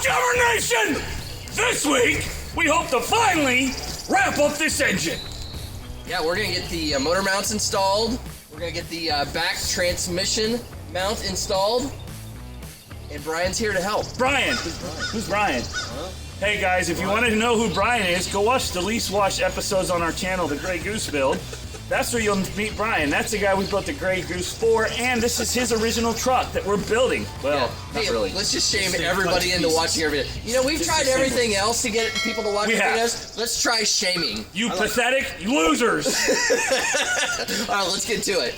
Jummer Nation! This week, we hope to finally wrap up this engine. Yeah, we're gonna get the motor mounts installed. We're gonna get the back transmission mount installed. And Brian's here to help. Brian. Who's Brian? Hey guys, if you want to know who Brian is, go watch the lease wash episodes on our channel, The Grey Goose Build. That's where you'll meet Brian. That's the guy we built the Grey Goose for, and this is his original truck that we're building. Well, not really. Let's just shame Just everybody into watching our video. You know, we've tried everything else to get people to watch We our have. videos. Let's try shaming. You pathetic losers. All right, let's get to it.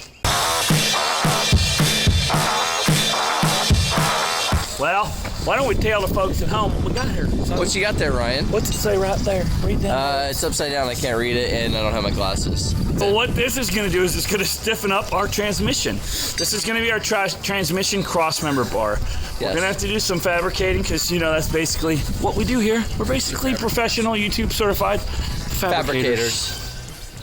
Well, why don't we tell the folks at home what we got here? What you got there, Ryan? What's it say right there? Read that. It's upside down. I can't read it, and I don't have my glasses. Well, what this is going to do is it's going to stiffen up our transmission. This is going to be our transmission cross-member bar. Yes. We're going to have to do some fabricating because, you know, that's basically what we do here. We're basically professional YouTube certified fabricators.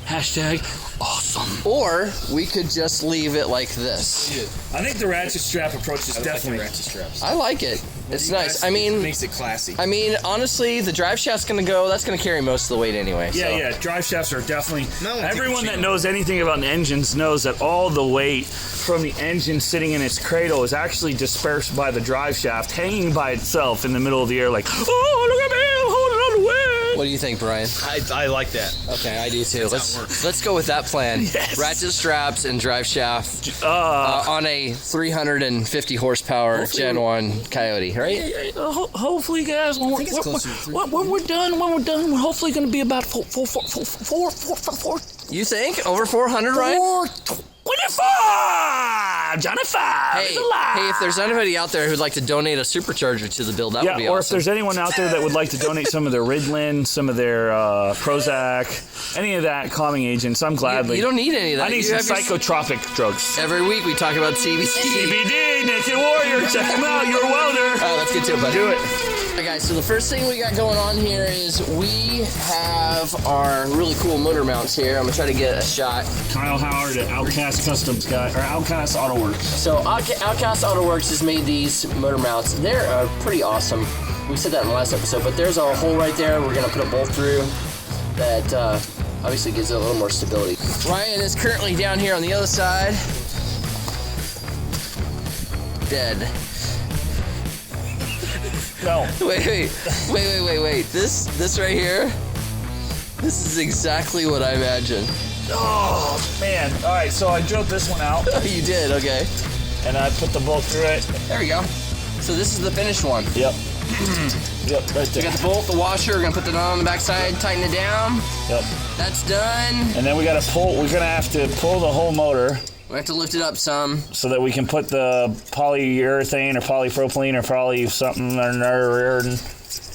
Hashtag awesome. Or we could just leave it like this. I think the ratchet strap approach is definitely. ratchet straps. I like it. It's nice. I mean, makes it classy. I mean, honestly, the drive shaft's gonna go. That's gonna carry most of the weight anyway. Yeah, so. yeah. Drive shafts are definitely. No, everyone that knows anything about engines knows that all the weight from the engine sitting in its cradle is actually dispersed by the drive shaft, hanging by itself in the middle of the air, like, oh, look at me, I'm holding on to weight. What do you think, Brian? I like that. Okay, I do too. That's how it works. Let's go with that plan. Yes. Ratchet straps and drive shaft on a 350 horsepower Gen 1 Coyote, right? Hopefully, guys, when we're done, we're hopefully going to be about four. You think over 400, Ryan? 425, Johnny 5 Hey, is alive. if there's anybody out there who'd like to donate a supercharger to the build, that would be or awesome. if there's anyone out there that would like to donate some of their Ritalin, some of their Prozac, any of that calming agents, I'm gladly. You don't need any of that. I need You some have your- psychotropic drugs. Every week we talk about CBD. CBD, Naked Warrior, check him out. You're a welder. All right, let's get to it, buddy. Do it. Alright guys, so the first thing we got going on here is we have our really cool motor mounts here. I'm gonna try to get a shot. Kyle Howard at Outcast Customs guy, or Outcast Auto Works. So Outcast Auto Works has made these motor mounts. They're pretty awesome. We said that in the last episode, but there's a hole right there. We're gonna put a bolt through that obviously gives it a little more stability. Ryan is currently down here on the other side. Dead. No. Wait. This right here, this is exactly what I imagined. Oh, man. All right, so I drilled this one out, Oh, you did, okay. and I put the bolt through it. There we go. So this is the finished one. Yep. Yep, right We there. got the bolt, the washer, we're gonna put that on the backside, tighten it down. Yep. That's done. And then we're gonna have to pull the whole motor We have to lift it up some. so that we can put the polyurethane or polypropylene or poly something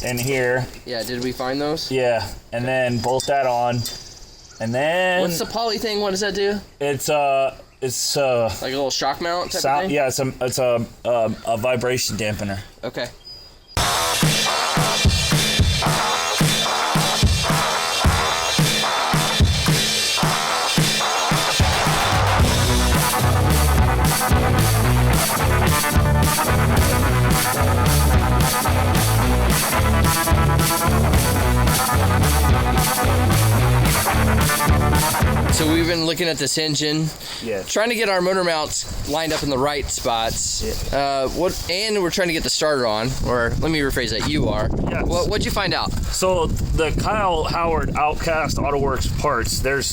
in here. Yeah, did we find those? Yeah, and then bolt that on. And then What's the poly thing? What does that do? it's Like a little shock mount type of sound, thing? yeah, it's a vibration dampener. Okay. So we've been looking at this engine, Yeah. trying to get our motor mounts lined up in the right spots. And we're trying to get the starter on, or let me rephrase that, you are. Yes. What'd you find out? So the Kyle Howard Outcast Auto Works parts, there's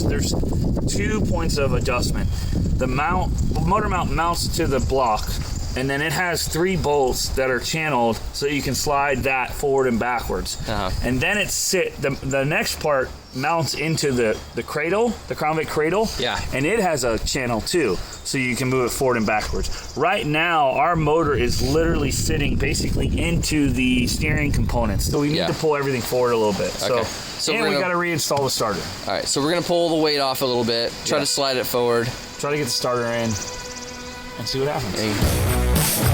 2 points of adjustment. The motor mount mounts to the block, and then it has 3 bolts that are channeled so you can slide that forward and backwards. Uh-huh. And then the next part mounts into the cradle, the Crown Vic cradle. Yeah. And it has a channel too, so you can move it forward and backwards. Right now, our motor is literally sitting basically into the steering components, so we need to pull everything forward a little bit. Okay. So and we got to reinstall the starter. All right, so we're gonna pull the weight off a little bit, try to slide it forward. Try to get the starter in and see what happens.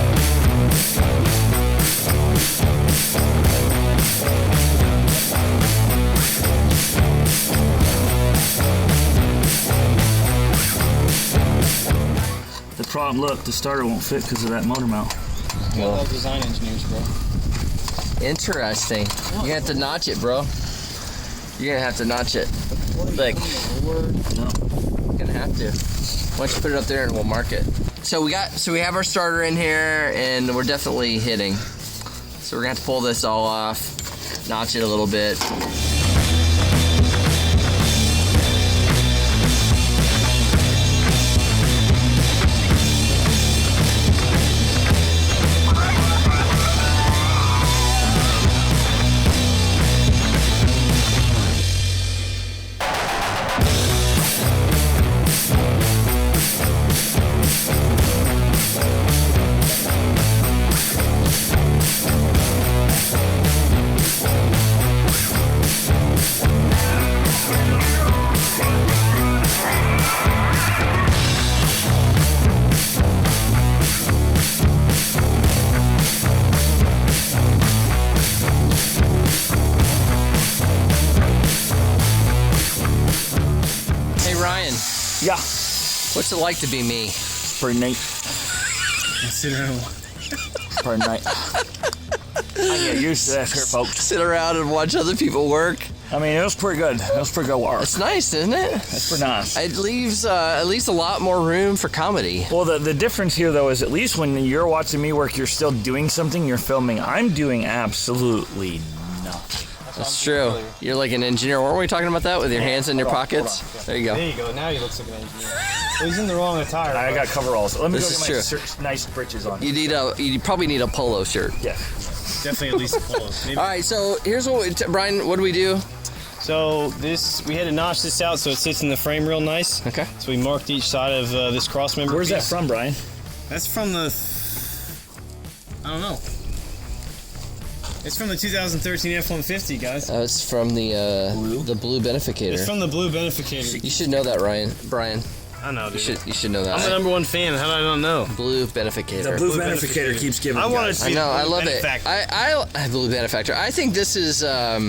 The problem, look, the starter won't fit because of that motor mount. I love design engineers, bro. Interesting. You're gonna have to notch it, bro. You're gonna have to notch it. Like, you're gonna have to. Why don't you put it up there and we'll mark it. So we have our starter in here and we're definitely hitting. So we're gonna have to pull this all off, notch it a little bit. Yeah. What's it like to be me? Pretty neat. Sit around. Pretty neat. I get used to that here, folks. Sit around and watch other people work. I mean, it was pretty good. It was pretty good work. It's nice, isn't it? It's pretty nice. It leaves a lot more room for comedy. Well, the difference here, though, is at least when you're watching me work, you're still doing something, you're filming. I'm doing absolutely nothing. That's true. You're like an engineer. Weren't we talking about that with your hands in your pockets? There you go. There you go. Now he looks like an engineer. Well, he's in the wrong attire. I got coveralls. Let me This go is get my nice britches on. You probably need a polo shirt. Yeah. Definitely at least a polo. Maybe. All right, so here's Brian, what do we do? So we had to notch this out so it sits in the frame real nice. Okay. So we marked each side of this cross member Where's that piece. from, Brian? That's from the, I don't know. It's from the 2013 F150, guys. It's from the blue beneficator. It's from the blue beneficator. You should know that, Brian. I know, dude. You should know that. I'm the number 1 fan. How did I not know? Blue beneficator. The blue beneficator keeps giving. I wanted to I be know. I love it. benefactor. I blue benefactor. I think this is a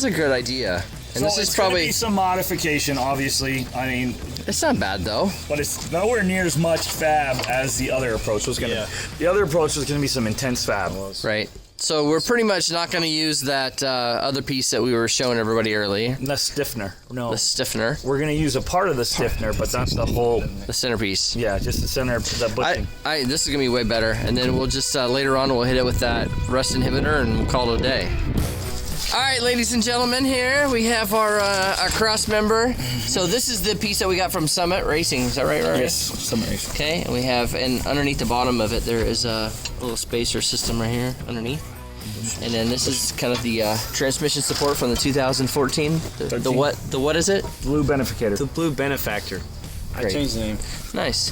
good idea, and this is gonna probably be some modification, obviously. I mean, it's not bad though. but it's nowhere near as much fab as the other approach was gonna. Yeah. The other approach was gonna be some intense fab. Right. So we're pretty much not going to use that other piece that we were showing everybody earlier. The stiffener. No. The stiffener. We're gonna use a part of the stiffener, but not the whole. The centerpiece. Yeah, just the center, the butching. This is gonna be way better, and then we'll just later on we'll hit it with that rust inhibitor and we'll call it a day. All right, ladies and gentlemen, here we have our cross member. So this is the piece that we got from Summit Racing. Is that right? Yes, Summit Racing. Okay, and we have, and underneath the bottom of it there is a little spacer system right here underneath. And then this is kind of the transmission support from the 2014. The what is it? Blue beneficator. The blue benefactor. I Great. changed the name. Nice.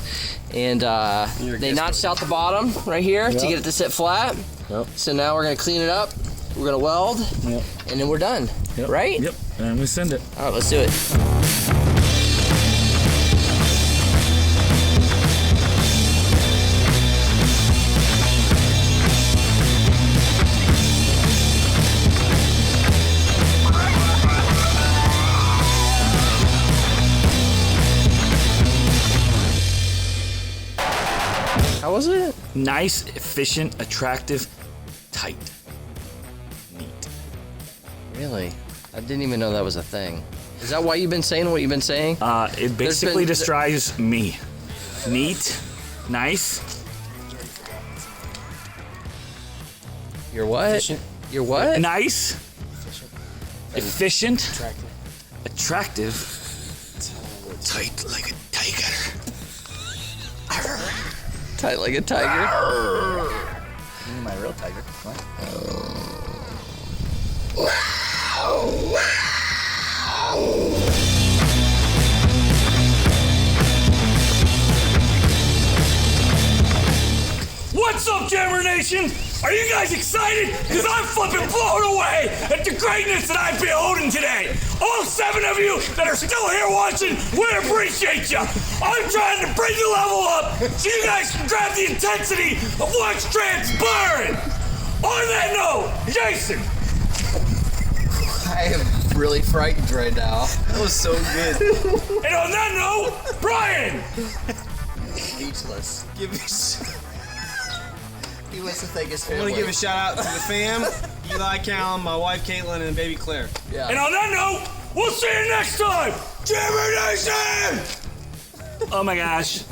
And they notched out the bottom right here to get it to sit flat. Yep. So now we're gonna clean it up. We're gonna weld, Yep. and then we're done. Yep. Right? Yep. And we send it. All right, let's do it. How was it? Nice, efficient, attractive, tight, neat. Really? I didn't even know that was a thing. Is that why you've been saying what you've been saying? It basically describes me. Neat, nice. You're what? Efficient. You're what? Nice. Efficient. Attractive. Tight like a tiger. Tight like a tiger. My real tiger. What's up, Jammer Nation? Are you guys excited? Because I'm flipping blown away at the greatness that I've beholden today. All 7 of you that are still here watching, we appreciate you. I'm trying to bring the level up so you guys can grab the intensity of what's transpiring. On that note, Jason. I am really frightened right now. That was so good. And on that note, Brian. Speechless. Give me He wants to thank his I family. want to give a shout out to the fam, Eli, Callum, my wife Caitlin, and baby Claire. Yeah. And on that note, we'll see you next time. Jimmy Nation! Oh my gosh.